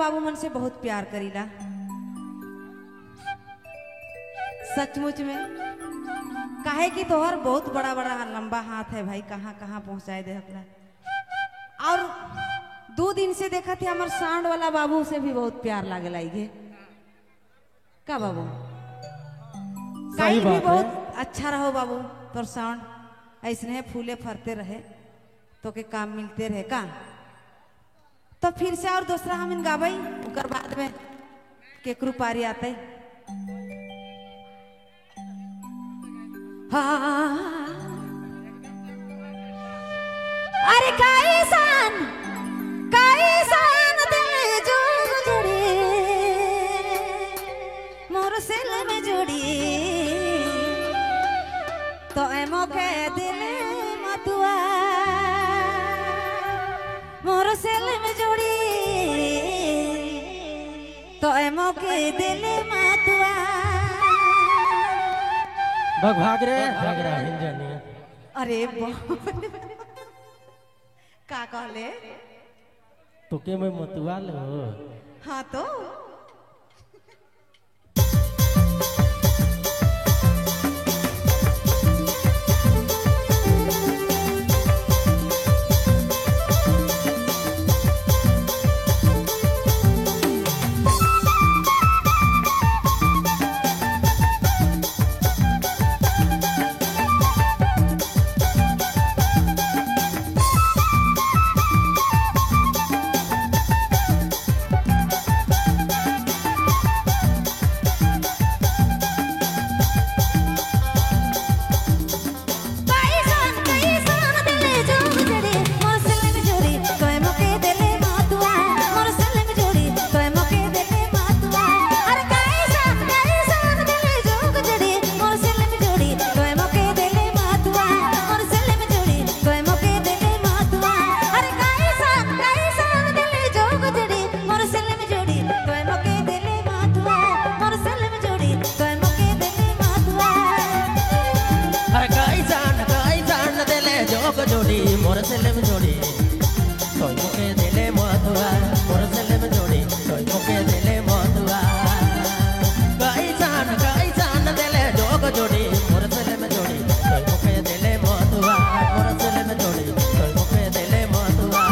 बाबू मन से बहुत प्यार करीला, सचमुच में। काहे कि तोहर बहुत बड़ा बड़ा लंबा हाथ है भाई, कहाँ कहाँ पहुँचाए दे अपना। और 2 दिन से देखा थे हमारे साउंड वाला बाबू से भी बहुत प्यार लागे लागे का बाबू। सही भी बात बहुत है। अच्छा रहो बाबू, तोर साउंड ऐसने फूले फरते रहे तो के काम मिलते रहे का। तो फिर से और दूसरा हम इन गाबई, उकर बाद में केकरू पारी आते। हाँ अरे कैसन दिल जो जुड़ी मोर सिल में जुड़ी, तो एमो के दिल मतुआ मोर सिल में जुड़ी, तो एमो के दिल मतुआ। भाग रे भाग रहा हिंजनी। अरे का कहले तो के मैं मतुआ लो। हाँ तो जोड़ी मोर सेले में जोड़ी तोय मुके दिले मधुआ, मोर सेले में जोड़ी तोय मुके दिले मधुआ। गाई जान दिले जोग जोड़ी मोर सेले में जोड़ी तोय मुके दिले मधुआ, मोर सेले में जोड़ी तोय मुके दिले मधुआ।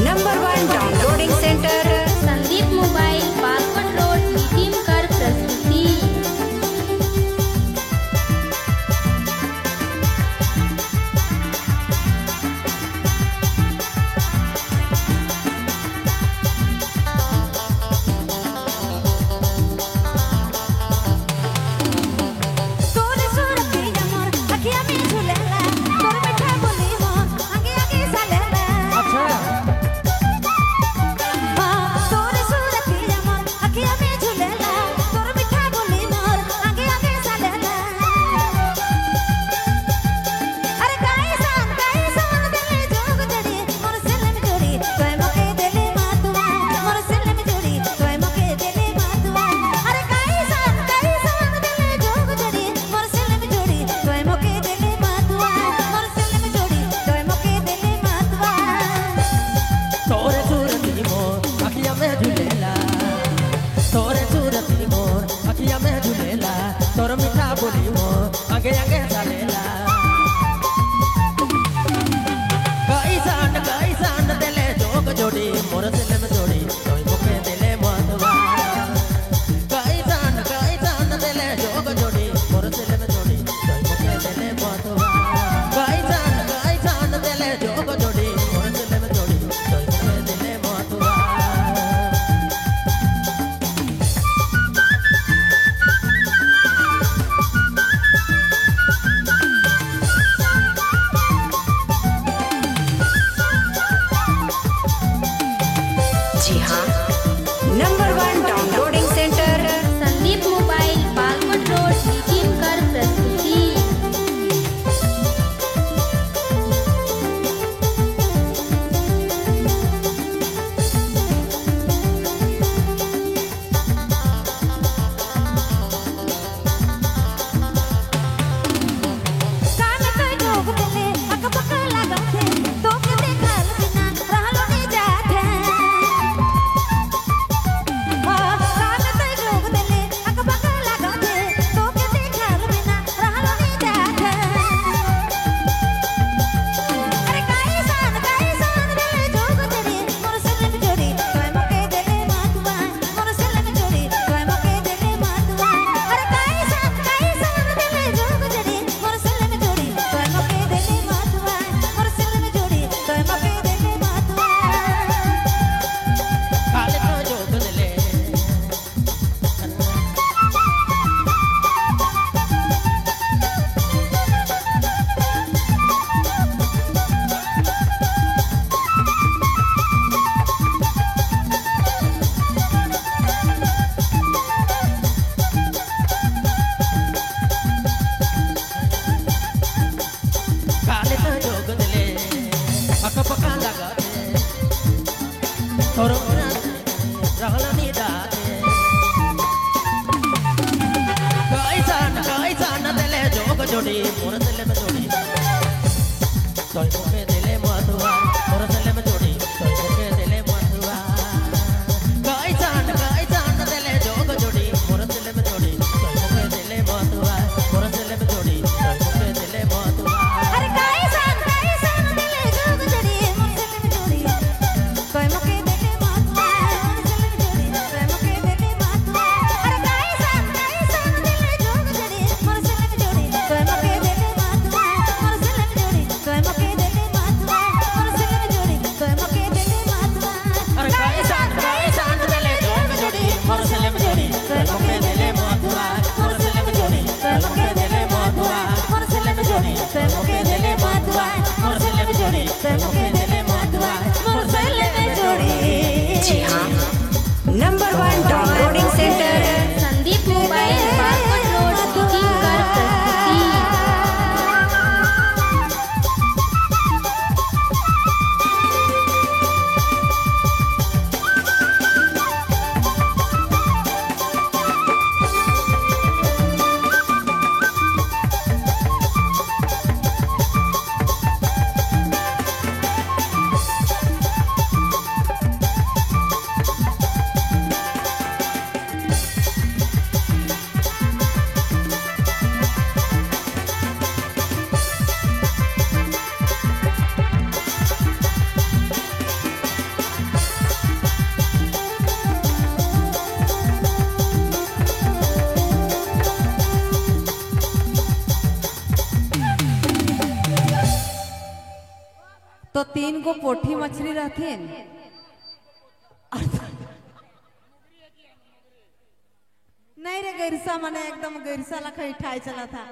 Number 1 downloading center Sandeep mobile password road team कर प्रस्तुति। तोर मीठा बोली मो आगे आगे चलेला। कैसान दिले जोग जोड़ी मोर सेले में जोड़ी तोय मुके दिले मधुआ। कैसान दिले जोग जोड़ी मोर सेले में जोड़ी तोय मुके दिले मधुआ। कैसान दिले जोग जोड़ी मोर सेले में जोड़ी तोय मुके दिले मधुआ। जोड़ी मोर सेले में जोड़ी तोय मुके दिले मधुआ मोर सेले में जोड़ी तोय मुके दिले मधुआ गाय चांद दिले जोग जोड़ी मोर सेले में जोड़ी तोय मुके दिले मधुआ मोर सेले में जोड़ी तोय मुके दिले मधुआ अरे गाय सान दिले जोग जोड़ी मोर सेले में जोड़ी तोय मुके दिले मधुआ मोर सेले में जोड़ी तोय मुके दिले मधुआ अरे गाय सान दिले जोग जोड़ी मोर सेले में जोड़ी तोय मुके दिले मधुआ मोर सेले में जोड़ी तोय मुके दिले मधुआ मोर सेले में जोड़ी तोय मुके दिले मधुआ अरे गाय सान दिले जोग जोड़ी मोर सेले में जोड़ी तोय मुके दिले मधुआ मोर सेले में जोड़ी तोय मुके दिले मधुआ मोर सेले में जोड़ी तोय मुके दिले मधुआ मोर सेले में जोड़ी तोय मुके दिले मधुआ मोर सेले में जोड़ी जी हाँ, number 1 downloading center Sandeep mobile park road team कर प्रस्तुति तो 3 गो पोठी मछली रहथिन नहीं रे गैरसा मने एकदम गैरसा लखा ठाई चला था